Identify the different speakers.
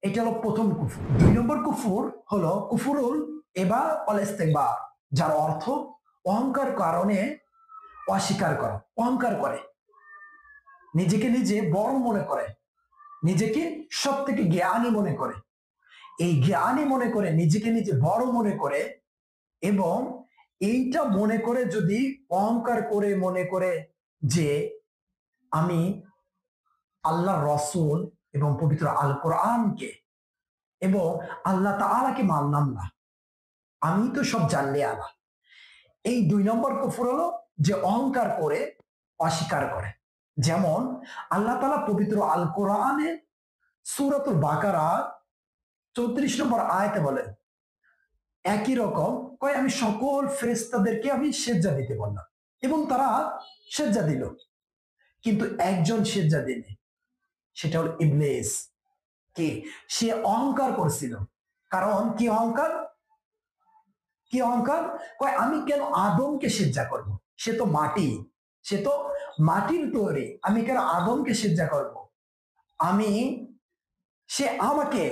Speaker 1: এটা হলো প্রথম কুফর। ২ নম্বর কুফর হলো কুফরুল এবা অল ইস্তেকবার, যার অর্থ অহংকার কারণে অস্বীকার করা। অহংকার করে, নিজেকে নিজে বড় মনে করে, নিজেকে সব থেকে জ্ঞানী মনে করে। এই জ্ঞানী মনে করে, নিজেকে নিজে বড় মনে করে, এবং এইটা মনে করে যদি অহংকার করে মনে করে যে আমি আল্লাহ রসুল এবং পবিত্র আল কোরআনকে এবং আল্লাহ তাআলাকে মানলাম না, আমি তো সব জানলে আলা। এই ২ নম্বর কুফর হলো যে অহংকার করে অস্বীকার করে। যেমন আল্লাহ তাআলা পবিত্র আল কোরআনে সূরাতুল বাকারা ৩৪ নম্বর আয়াতে বলেন, একই রকম কয় আমি সকল ফেরেশতাদেরকে আমি সেজদা দিতে বললাম এবং তারা সেজদা দিল, কিন্তু একজন সেজদা দেয়নি, সেটা হলো ইবলিস। কি? সে অহংকার করছিল। কারণ কি অহংকার? কি অহংকার? কয় আমি কেন আদমকে সেজদা করব? সে তো মাটি, সে তো মাটির তৈরি, আমি কেন আদমকে সেজদা করব? আমি, সে আমাকে